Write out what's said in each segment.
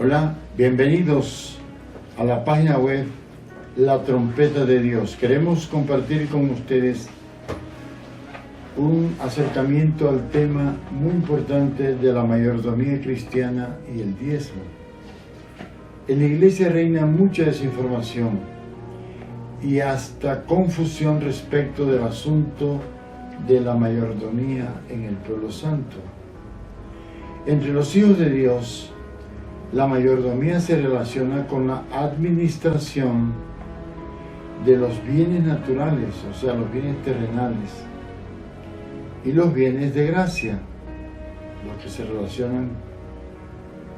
Hola, bienvenidos a la página web La Trompeta de Dios. Queremos compartir con ustedes un acercamiento al tema muy importante de la mayordomía cristiana y el diezmo. En la iglesia reina mucha desinformación y hasta confusión respecto del asunto de la mayordomía en el pueblo santo. Entre los hijos de Dios, la mayordomía se relaciona con la administración de los bienes naturales, o sea, los bienes terrenales, y los bienes de gracia, los que se relacionan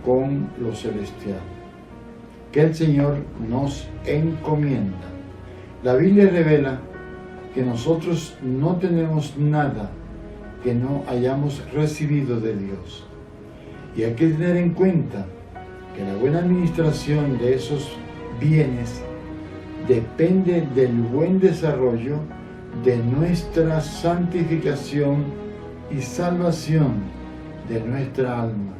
con lo celestial, que el Señor nos encomienda. La Biblia revela que nosotros no tenemos nada que no hayamos recibido de Dios. Y hay que tener en cuenta que la buena administración de esos bienes depende del buen desarrollo de nuestra santificación y salvación de nuestra alma.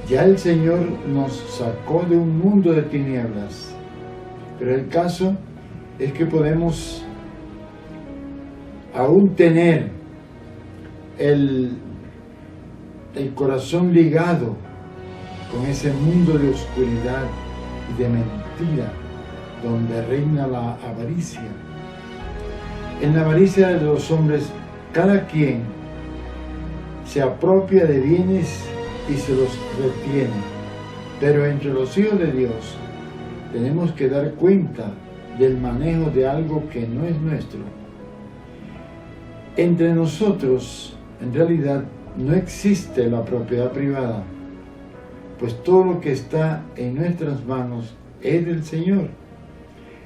Ya el Señor nos sacó de un mundo de tinieblas, pero el caso es que podemos aún tener el corazón ligado con ese mundo de oscuridad y de mentira donde reina la avaricia. En la avaricia de los hombres, cada quien se apropia de bienes y se los retiene, pero entre los hijos de Dios tenemos que dar cuenta del manejo de algo que no es nuestro. Entre nosotros, en realidad, no existe la propiedad privada, pues todo lo que está en nuestras manos es del Señor.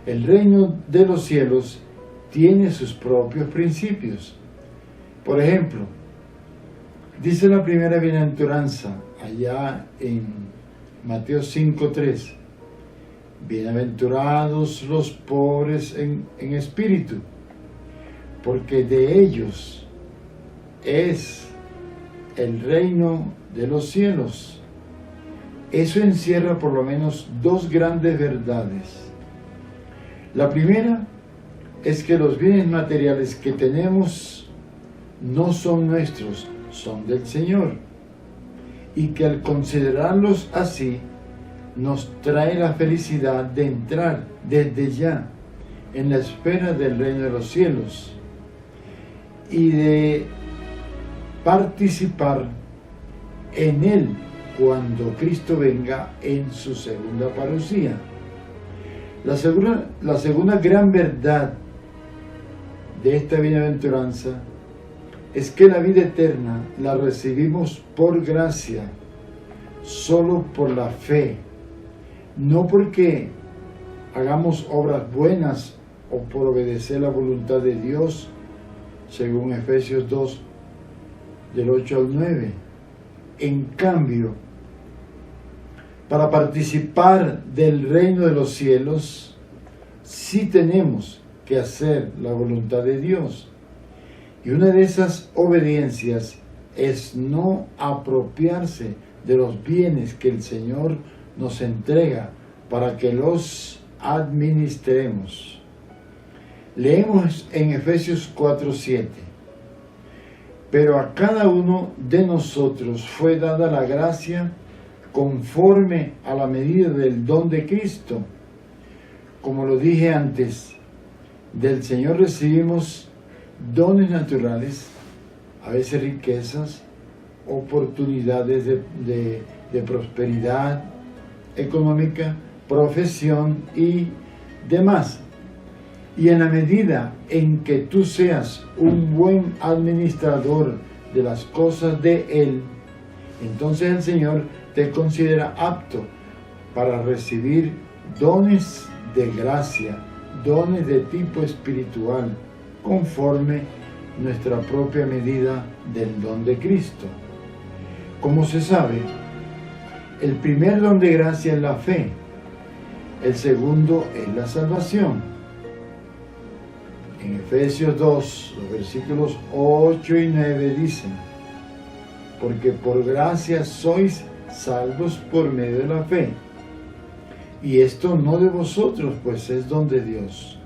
El reino de los cielos tiene sus propios principios. Por ejemplo, dice la primera bienaventuranza allá en Mateo 5:3: bienaventurados los pobres en espíritu, porque de ellos es el reino de los cielos. Eso encierra por lo menos dos grandes verdades. La primera es que los bienes materiales que tenemos no son nuestros, son del Señor, y que al considerarlos así nos trae la felicidad de entrar desde ya en la espera del reino de los cielos y de participar en él cuando Cristo venga en su segunda parucía. La segunda gran verdad de esta bienaventuranza es que la vida eterna la recibimos por gracia, solo por la fe, no porque hagamos obras buenas o por obedecer la voluntad de Dios, según Efesios 2, del 8 al 9. En cambio, para participar del reino de los cielos, sí tenemos que hacer la voluntad de Dios. Y una de esas obediencias es no apropiarse de los bienes que el Señor nos entrega para que los administremos. Leemos en Efesios 4:7: pero a cada uno de nosotros fue dada la gracia conforme a la medida del don de Cristo. Como lo dije antes, del Señor recibimos dones naturales, a veces riquezas, oportunidades de prosperidad económica, profesión y demás. Y en la medida en que tú seas un buen administrador de las cosas de Él, entonces el Señor te considera apto para recibir dones de gracia, dones de tipo espiritual, conforme nuestra propia medida del don de Cristo. Como se sabe, el primer don de gracia es la fe, el segundo es la salvación. En Efesios 2, los versículos 8 y 9 dicen: porque por gracia sois salvos por medio de la fe. Y esto no de vosotros, pues es don de Dios,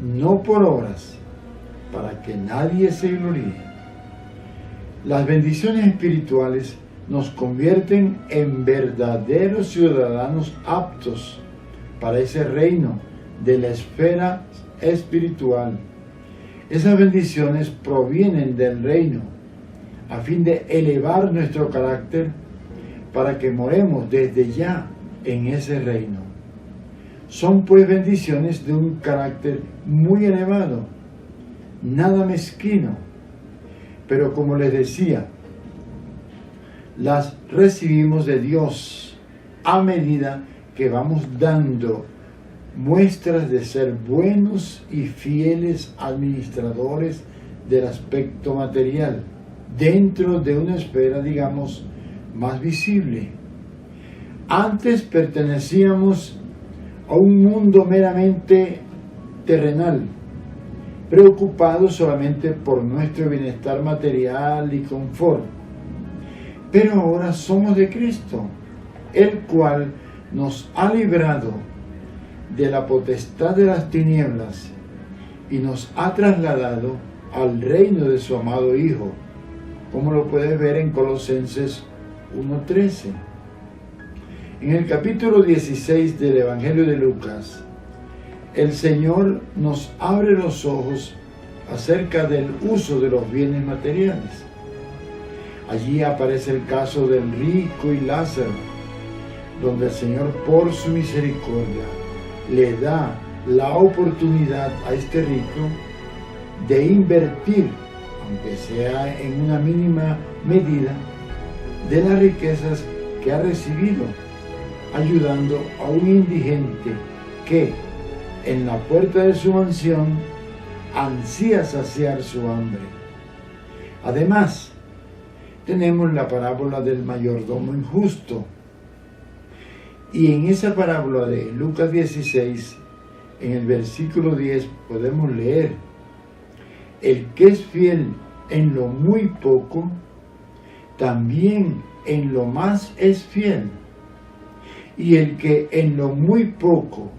no por obras, para que nadie se gloríe. Las bendiciones espirituales nos convierten en verdaderos ciudadanos aptos para ese reino de la esfera espiritual. Esas bendiciones provienen del reino a fin de elevar nuestro carácter para que moremos desde ya en ese reino. Son pues bendiciones de un carácter muy elevado, nada mezquino, pero como les decía, las recibimos de Dios a medida que vamos dando muestras de ser buenos y fieles administradores del aspecto material dentro de una esfera, digamos, más visible. Antes pertenecíamos a un mundo meramente terrenal, preocupados solamente por nuestro bienestar material y confort. Pero ahora somos de Cristo, el cual nos ha librado de la potestad de las tinieblas y nos ha trasladado al reino de su amado Hijo, como lo puedes ver en Colosenses 1:13. En el capítulo 16 del Evangelio de Lucas, el Señor nos abre los ojos acerca del uso de los bienes materiales. Allí aparece el caso del rico y Lázaro, donde el Señor por su misericordia le da la oportunidad a este rico de invertir, aunque sea en una mínima medida, de las riquezas que ha recibido, ayudando a un indigente que en la puerta de su mansión ansía saciar su hambre. Además, tenemos la parábola del mayordomo injusto. Y en esa parábola de Lucas 16, en el versículo 10, podemos leer: el que es fiel en lo muy poco, también en lo más es fiel. Y el que en lo muy poco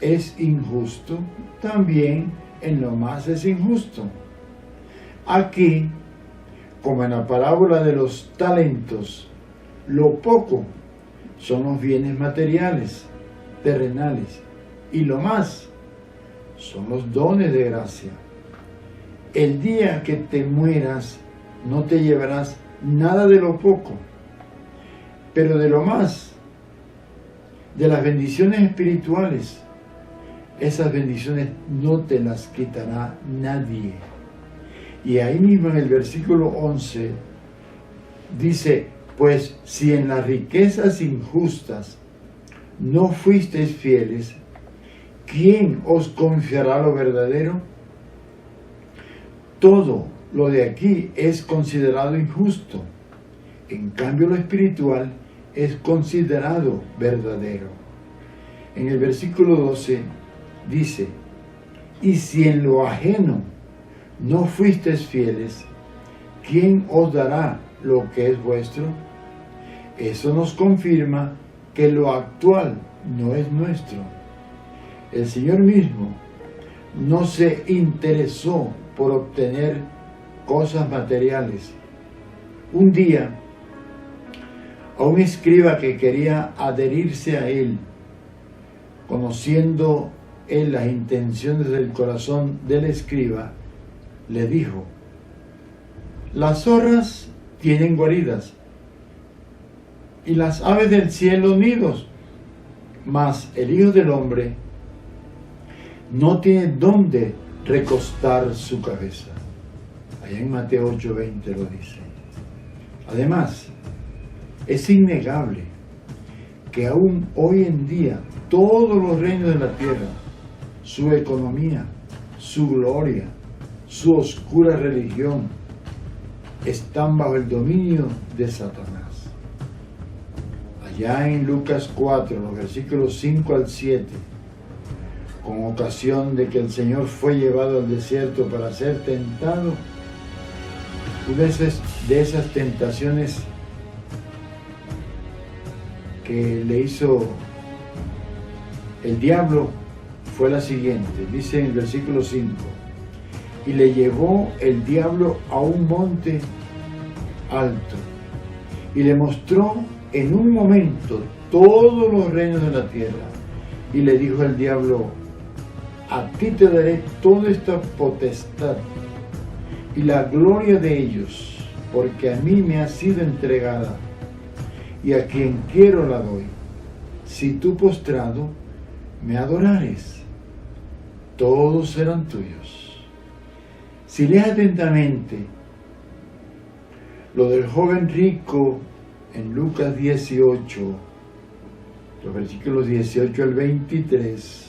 es injusto, también en lo más es injusto. Aquí, como en la parábola de los talentos, lo poco son los bienes materiales, terrenales, y lo más son los dones de gracia. El día que te mueras, no te llevarás nada de lo poco, pero de lo más, de las bendiciones espirituales, esas bendiciones no te las quitará nadie. Y ahí mismo en el versículo 11 dice: pues si en las riquezas injustas no fuisteis fieles, ¿quién os confiará lo verdadero? Todo lo de aquí es considerado injusto, en cambio lo espiritual es considerado verdadero. En el versículo 12 dice: y si en lo ajeno no fuisteis fieles, ¿quién os dará lo que es vuestro? Eso nos confirma que lo actual no es nuestro. El Señor mismo no se interesó por obtener cosas materiales. Un día, a un escriba que quería adherirse a él, conociendo él las intenciones del corazón del escriba, le dijo: las zorras tienen guaridas y las aves del cielo nidos, mas el Hijo del Hombre no tiene dónde recostar su cabeza. Allá en Mateo 8:20 lo dice. Además, es innegable que aún hoy en día todos los reinos de la tierra, su economía, su gloria, su oscura religión, están bajo el dominio de Satanás. Allá en Lucas 4, los versículos 5 al 7, con ocasión de que el Señor fue llevado al desierto para ser tentado, una de esas tentaciones que le hizo el diablo fue la siguiente. Dice en el versículo 5: y le llevó el diablo a un monte alto y le mostró en un momento todos los reinos de la tierra, y le dijo el diablo: a ti te daré toda esta potestad y la gloria de ellos, porque a mí me ha sido entregada, y a quien quiero la doy, si tú postrado me adorares, todos serán tuyos. Si lees atentamente lo del joven rico en Lucas 18, los versículos 18 al 23,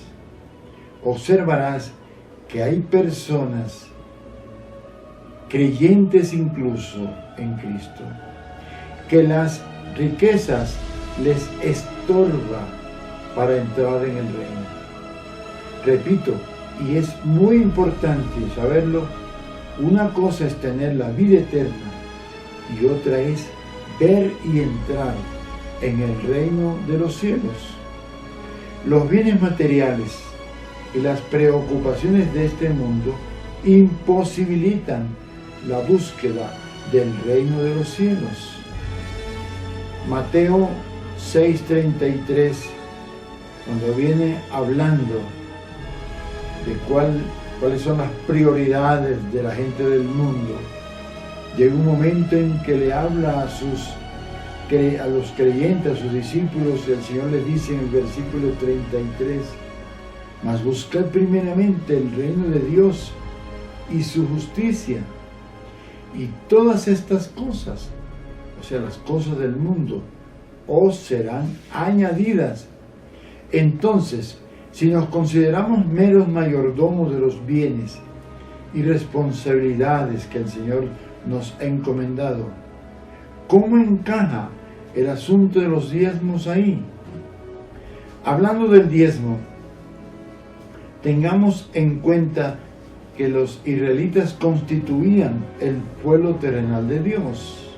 observarás que hay personas, creyentes incluso en Cristo, que las riquezas les estorba para entrar en el reino. Repito, y es muy importante saberlo, una cosa es tener la vida eterna y otra es ver y entrar en el reino de los cielos. Los bienes materiales y las preocupaciones de este mundo imposibilitan la búsqueda del reino de los cielos. Mateo 6:33, cuando viene hablando de cuáles son las prioridades de la gente del mundo, llega un momento en que le habla a los creyentes, a sus discípulos, y el Señor les dice en el versículo 33: mas buscad primeramente el reino de Dios y su justicia, y todas estas cosas, o sea, las cosas del mundo, os serán añadidas. Entonces, si nos consideramos meros mayordomos de los bienes y responsabilidades que el Señor nos ha encomendado, ¿cómo encaja el asunto de los diezmos ahí? Hablando del diezmo, tengamos en cuenta que los israelitas constituían el pueblo terrenal de Dios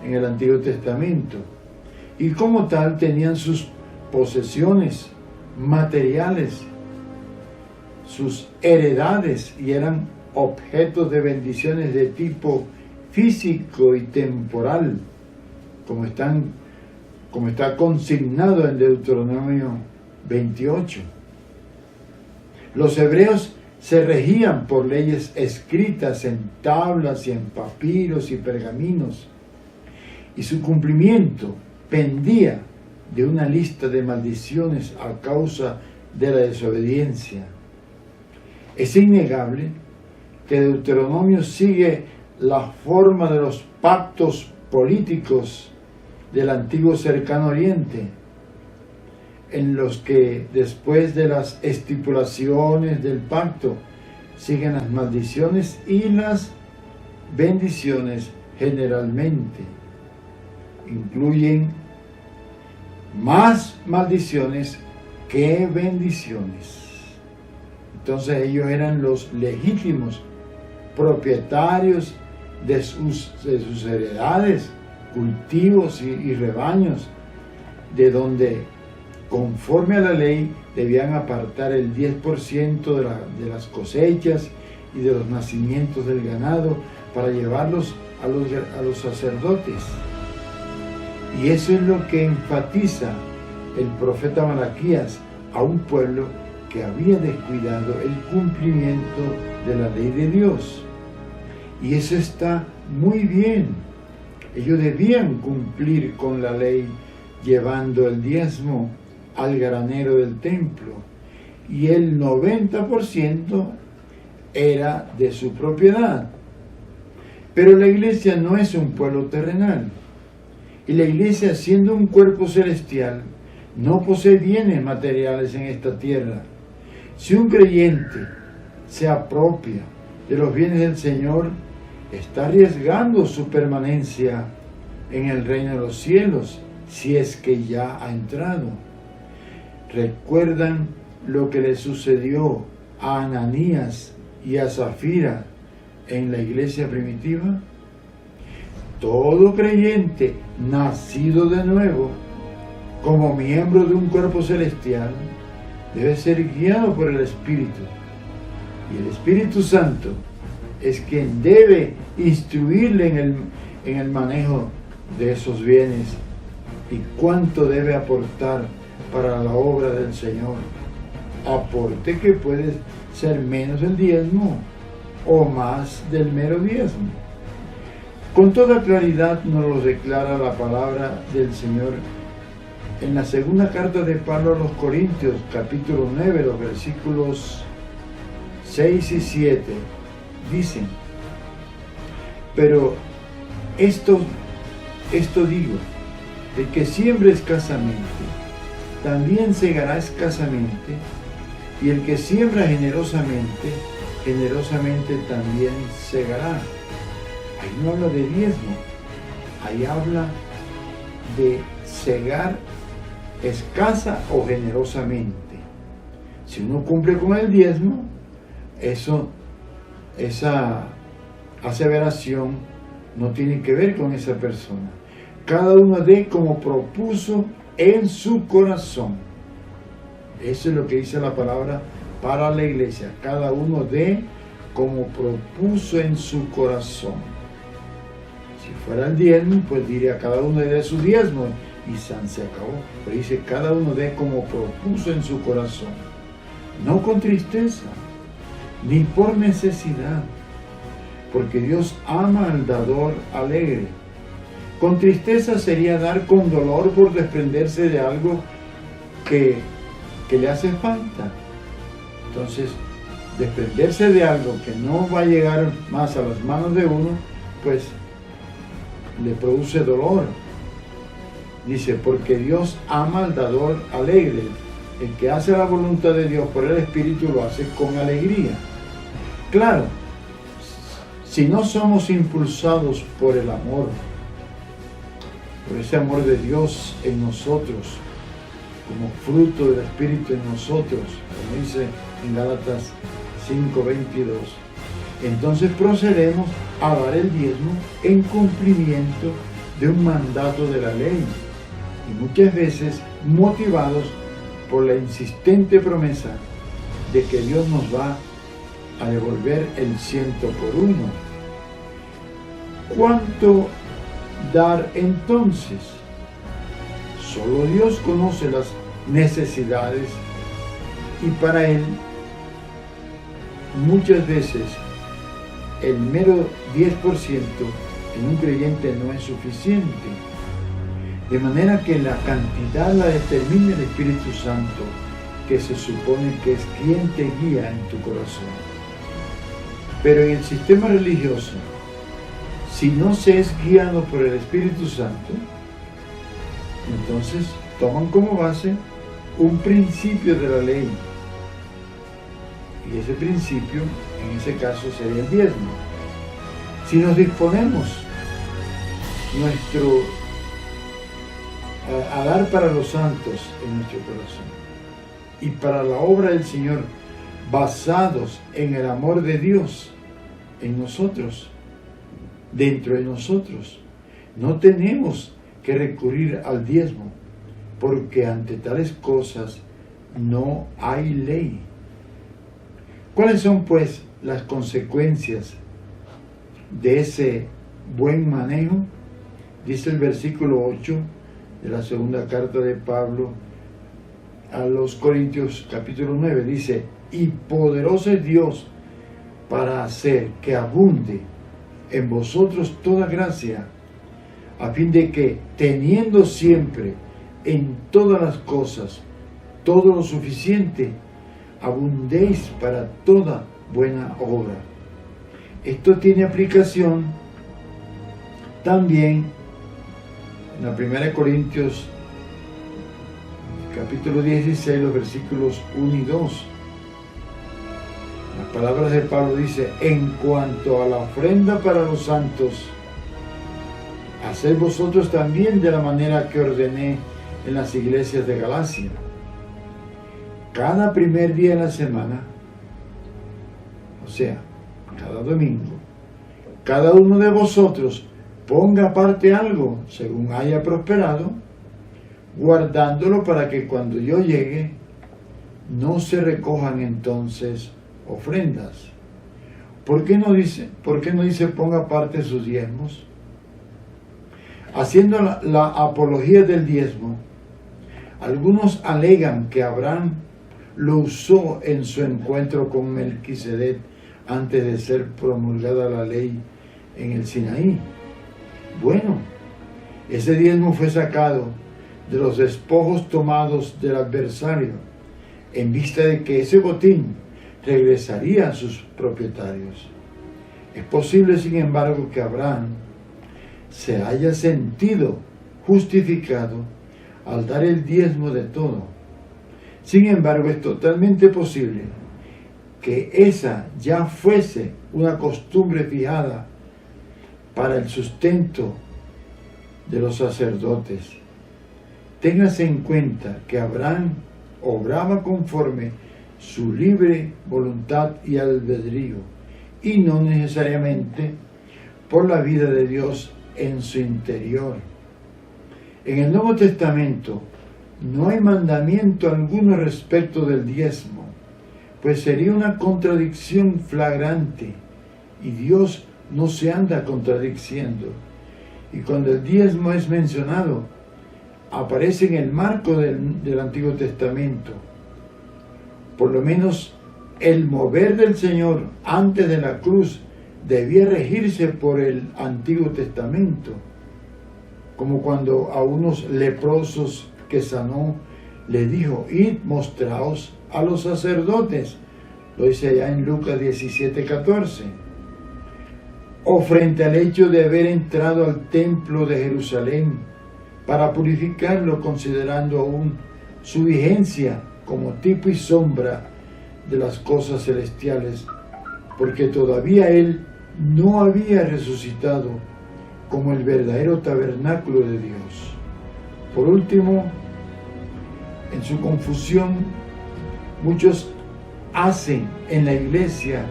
en el Antiguo Testamento, y como tal tenían sus posesiones materiales, sus heredades, y eran objetos de bendiciones de tipo físico y temporal, como está consignado en Deuteronomio 28. Los hebreos se regían por leyes escritas en tablas y en papiros y pergaminos, y su cumplimiento pendía de una lista de maldiciones a causa de la desobediencia. Es innegable que Deuteronomio sigue la forma de los pactos políticos del antiguo Cercano Oriente, en los que después de las estipulaciones del pacto siguen las maldiciones y las bendiciones. Generalmente incluyen más maldiciones que bendiciones. Entonces ellos eran los legítimos propietarios de sus heredades, cultivos y rebaños, de donde, conforme a la ley, debían apartar el 10% de las cosechas y de los nacimientos del ganado para llevarlos a los sacerdotes. Y eso es lo que enfatiza el profeta Malaquías a un pueblo que había descuidado el cumplimiento de la ley de Dios. Y eso está muy bien. Ellos debían cumplir con la ley, llevando el diezmo al granero del templo, y el 90% era de su propiedad. Pero la iglesia no es un pueblo terrenal, y la iglesia, siendo un cuerpo celestial, no posee bienes materiales en esta tierra. Si un creyente se apropia de los bienes del Señor, está arriesgando su permanencia en el reino de los cielos, si es que ya ha entrado. ¿Recuerdan lo que le sucedió a Ananías y a Zafira en la iglesia primitiva? Todo creyente nacido de nuevo como miembro de un cuerpo celestial, debe ser guiado por el Espíritu. Y el Espíritu Santo es quien debe instruirle en el manejo de esos bienes y cuánto debe aportar para la obra del Señor. Aporte que puede ser menos el diezmo o más del mero diezmo. Con toda claridad nos lo declara la palabra del Señor en la segunda carta de Pablo a los Corintios, capítulo 9, los versículos 6 y 7. Dicen: pero esto digo, el que siembra escasamente, también segará escasamente, y el que siembra generosamente, generosamente también segará. Ahí no habla de diezmo, ahí habla de segar escasa o generosamente. Si uno cumple con el diezmo, esa aseveración no tiene que ver con esa persona. Cada uno dé como propuso en su corazón. Eso es lo que dice la palabra para la iglesia. Cada uno dé como propuso en su corazón. Si fuera el diezmo, pues diría cada uno dé su diezmo y se acabó. Pero dice cada uno dé como propuso en su corazón. No con tristeza, ni por necesidad, porque Dios ama al dador alegre. Con tristeza sería dar con dolor por desprenderse de algo que le hace falta. Entonces, desprenderse de algo que no va a llegar más a las manos de uno, pues le produce dolor. Dice, porque Dios ama al dador alegre. El que hace la voluntad de Dios por el Espíritu lo hace con alegría. Claro, si no somos impulsados por el amor, por ese amor de Dios en nosotros, como fruto del Espíritu en nosotros, como dice en Gálatas 5:22, entonces procedemos a dar el diezmo en cumplimiento de un mandato de la ley, y muchas veces motivados por la insistente promesa de que Dios nos va a devolver el 100%. ¿Cuánto dar entonces? Solo Dios conoce las necesidades y para Él muchas veces el mero 10% en un creyente no es suficiente. De manera que la cantidad la determina el Espíritu Santo, que se supone que es quien te guía en tu corazón. Pero en el sistema religioso, si no se es guiado por el Espíritu Santo, entonces toman como base un principio de la ley. Y ese principio, en ese caso, sería el diezmo. Si nos disponemos a dar para los santos en nuestro corazón y para la obra del Señor, basados en el amor de Dios en nosotros, dentro de nosotros, no tenemos que recurrir al diezmo, porque ante tales cosas no hay ley. ¿Cuáles son, pues, las consecuencias de ese buen manejo? Dice el versículo 8 de la segunda carta de Pablo a los Corintios, capítulo 9, dice: y poderoso es Dios para hacer que abunde en vosotros toda gracia, a fin de que, teniendo siempre en todas las cosas todo lo suficiente, abundéis para toda buena obra. Esto tiene aplicación también en la 1 Corintios capítulo 16, los versículos 1 y 2. Las palabras de Pablo dice: en cuanto a la ofrenda para los santos, haced vosotros también de la manera que ordené en las iglesias de Galacia. Cada primer día de la semana, o sea, cada domingo, cada uno de vosotros ponga aparte algo, según haya prosperado, guardándolo para que cuando yo llegue no se recojan entonces ofrendas. ¿Por qué no dice ponga aparte sus diezmos? Haciendo la apología del diezmo, algunos alegan que Abraham lo usó en su encuentro con Melquisedec antes de ser promulgada la ley en el Sinaí. Bueno, ese diezmo fue sacado de los despojos tomados del adversario, en vista de que ese botín regresaría a sus propietarios. Es posible, sin embargo, que Abraham se haya sentido justificado al dar el diezmo de todo. Sin embargo, es totalmente posible que esa ya fuese una costumbre fijada para el sustento de los sacerdotes. Téngase en cuenta que Abraham obraba conforme su libre voluntad y albedrío, y no necesariamente por la vida de Dios en su interior. En el Nuevo Testamento no hay mandamiento alguno respecto del diezmo, pues sería una contradicción flagrante, y Dios no se anda contradiciendo. Y cuando el diezmo es mencionado, aparece en el marco del Antiguo Testamento. Por lo menos el mover del Señor antes de la cruz debía regirse por el Antiguo Testamento, como cuando a unos leprosos que sanó le dijo: id, mostraos a los sacerdotes. Lo dice allá en Lucas 17:14. O frente al hecho de haber entrado al templo de Jerusalén para purificarlo, considerando aún su vigencia como tipo y sombra de las cosas celestiales, porque todavía él no había resucitado como el verdadero tabernáculo de Dios. Por último, en su confusión, muchos hacen en la iglesia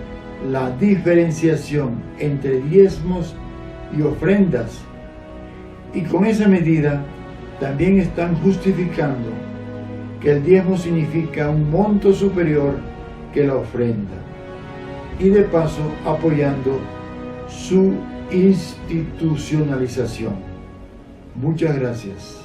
la diferenciación entre diezmos y ofrendas, y con esa medida también están justificando que el diezmo significa un monto superior que la ofrenda, y de paso apoyando su institucionalización. Muchas gracias.